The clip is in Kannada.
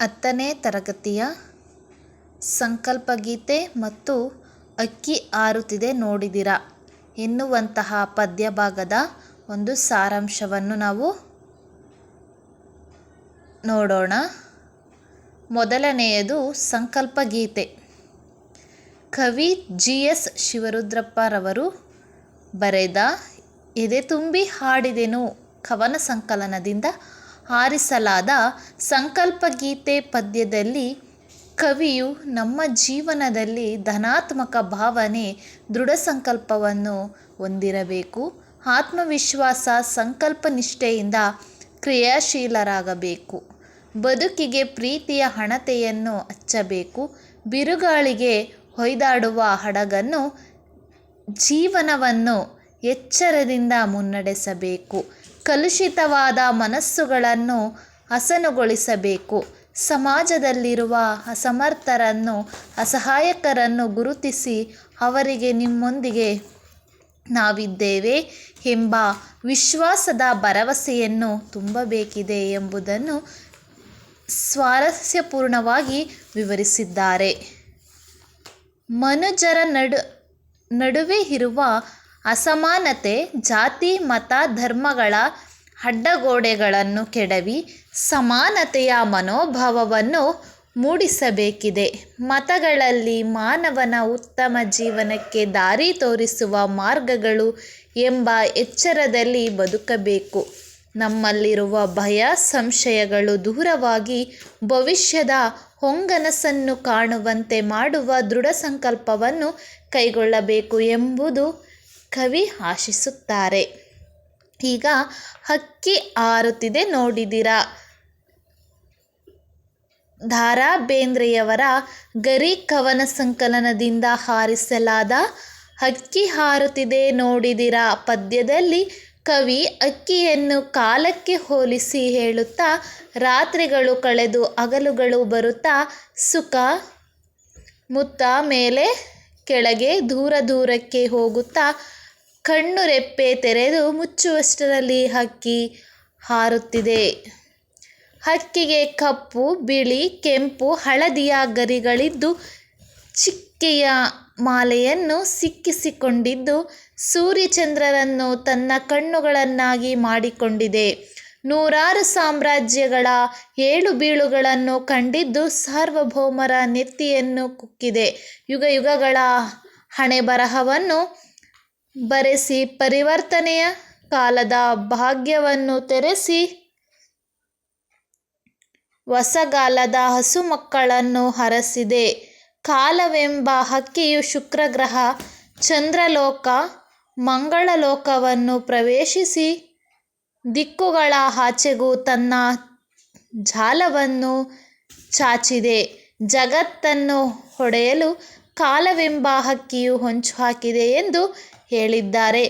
10ನೇ ತರಗತಿಯ ಸಂಕಲ್ಪಗೀತೆ ಮತ್ತು ಅಕ್ಕಿ ಹಾರುತ್ತಿದೆ ನೋಡಿದಿರಾ ಎನ್ನುವಂತಹ ಪದ್ಯಭಾಗದ ಒಂದು ಸಾರಾಂಶವನ್ನು ನಾವು ನೋಡೋಣ. ಮೊದಲನೆಯದು ಸಂಕಲ್ಪಗೀತೆ. ಕವಿ GS ಶಿವರುದ್ರಪ್ಪರವರು ಬರೆದ ಎದೆ ತುಂಬಿ ಹಾಡಿದೆನು ಕವನ ಸಂಕಲನದಿಂದ ಆರಿಸಲಾದ ಸಂಕಲ್ಪಗೀತೆ ಪದ್ಯದಲ್ಲಿ ಕವಿಯು ನಮ್ಮ ಜೀವನದಲ್ಲಿ ಧನಾತ್ಮಕ ಭಾವನೆ, ದೃಢ ಸಂಕಲ್ಪವನ್ನು ಹೊಂದಿರಬೇಕು. ಆತ್ಮವಿಶ್ವಾಸ, ಸಂಕಲ್ಪ ನಿಷ್ಠೆಯಿಂದ ಕ್ರಿಯಾಶೀಲರಾಗಬೇಕು. ಬದುಕಿಗೆ ಪ್ರೀತಿಯ ಹಣತೆಯನ್ನು ಹಚ್ಚಬೇಕು. ಬಿರುಗಾಳಿಗೆ ಹೊಯ್ದಾಡುವ ಹಡಗನ್ನು, ಜೀವನವನ್ನು ಎಚ್ಚರದಿಂದ ಮುನ್ನಡೆಸಬೇಕು. ಕಲುಷಿತವಾದ ಮನಸ್ಸುಗಳನ್ನು ಹಸನುಗೊಳಿಸಬೇಕು. ಸಮಾಜದಲ್ಲಿರುವ ಅಸಮರ್ಥರನ್ನು, ಅಸಹಾಯಕರನ್ನು ಗುರುತಿಸಿ ಅವರಿಗೆ ನಿಮ್ಮೊಂದಿಗೆ ನಾವಿದ್ದೇವೆ ಎಂಬ ವಿಶ್ವಾಸದ ಭರವಸೆಯನ್ನು ತುಂಬಬೇಕಿದೆ ಎಂಬುದನ್ನು ಸ್ವಾರಸ್ಯಪೂರ್ಣವಾಗಿ ವಿವರಿಸಿದ್ದಾರೆ. ಮನುಜರ ನಡುವೆ ಇರುವ ಅಸಮಾನತೆ, ಜಾತಿ, ಮತ, ಧರ್ಮಗಳ ಅಡ್ಡಗೋಡೆಗಳನ್ನು ಕೆಡವಿ ಸಮಾನತೆಯ ಮನೋಭಾವವನ್ನು ಮೂಡಿಸಬೇಕಿದೆ. ಮತಗಳಲ್ಲಿ ಮಾನವನ ಉತ್ತಮ ಜೀವನಕ್ಕೆ ದಾರಿ ತೋರಿಸುವ ಮಾರ್ಗಗಳು ಎಂಬ ಎಚ್ಚರದಲ್ಲಿ ಬದುಕಬೇಕು. ನಮ್ಮಲ್ಲಿರುವ ಭಯ, ಸಂಶಯಗಳು ದೂರವಾಗಿ ಭವಿಷ್ಯದ ಹೊಂಗನಸನ್ನು ಕಾಣುವಂತೆ ಮಾಡುವ ದೃಢ ಸಂಕಲ್ಪವನ್ನು ಕೈಗೊಳ್ಳಬೇಕು ಎಂಬುದು ಕವಿ ಆಶಿಸುತ್ತಾರೆ. ಈಗ ಅಕ್ಕಿ ಹಾರುತ್ತಿದೆ ನೋಡಿದಿರಾ. ದ. ರಾ ಬೇಂದ್ರೆಯವರ ಗರಿ ಕವನ ಸಂಕಲನದಿಂದ ಆರಿಸಲಾದ ಅಕ್ಕಿ ಹಾರುತ್ತಿದೆ ನೋಡಿದಿರಾ ಪದ್ಯದಲ್ಲಿ ಕವಿ ಅಕ್ಕಿಯನ್ನು ಕಾಲಕ್ಕೆ ಹೋಲಿಸಿ ಹೇಳುತ್ತಾ, ರಾತ್ರಿಗಳು ಕಳೆದು ಹಗಲುಗಳು ಬರುತ್ತಾ, ಸುಖ ಮುತ್ತ ಮೇಲೆ ಕೆಳಗೆ ದೂರ ದೂರಕ್ಕೆ ಹೋಗುತ್ತಾ, ಕಣ್ಣು ರೆಪ್ಪೆ ತೆರೆದು ಮುಚ್ಚುವಷ್ಟರಲ್ಲಿ ಅಕ್ಕಿ ಹಾರುತ್ತಿದೆ. ಅಕ್ಕಿಗೆ ಕಪ್ಪು, ಬಿಳಿ, ಕೆಂಪು, ಹಳದಿಯ ಗರಿಗಳಿದ್ದು ಚಿಕ್ಕೆಯ ಮಾಲೆಯನ್ನು ಸಿಕ್ಕಿಸಿಕೊಂಡಿದ್ದು, ಸೂರ್ಯಚಂದ್ರರನ್ನು ತನ್ನ ಕಣ್ಣುಗಳನ್ನಾಗಿ ಮಾಡಿಕೊಂಡಿದೆ. ನೂರಾರು ಸಾಮ್ರಾಜ್ಯಗಳ ಏಳು ಬೀಳುಗಳನ್ನು ಕಂಡಿದ್ದು, ಸಾರ್ವಭೌಮರ ನೆತ್ತಿಯನ್ನು ಕುಕ್ಕಿದೆ. ಯುಗ ಯುಗಗಳ ಹಣೆಬರಹವನ್ನು ಬರೆಸಿ ಪರಿವರ್ತನೆಯ ಕಾಲದ ಭಾಗ್ಯವನ್ನು ತೆರೆಸಿ ಹೊಸಗಾಲದ ಹಸುಮಕ್ಕಳನ್ನು ಹರಸಿದೆ. ಕಾಲವೆಂಬ ಹಕ್ಕಿಯು ಶುಕ್ರಗ್ರಹ, ಚಂದ್ರಲೋಕ, ಮಂಗಳಲೋಕವನ್ನು ಪ್ರವೇಶಿಸಿ ದಿಕ್ಕುಗಳ ಆಚೆಗೂ ತನ್ನ ಜಾಲವನ್ನು ಚಾಚಿದೆ. ಜಗತ್ತನ್ನು ಹೊಡೆಯಲು ಕಾಲವೆಂಬ ಹಕ್ಕಿಯು ಹೊಂಚು ಹಾಕಿದೆ ಎಂದು ಹೇಳಿದ್ದಾರೆ.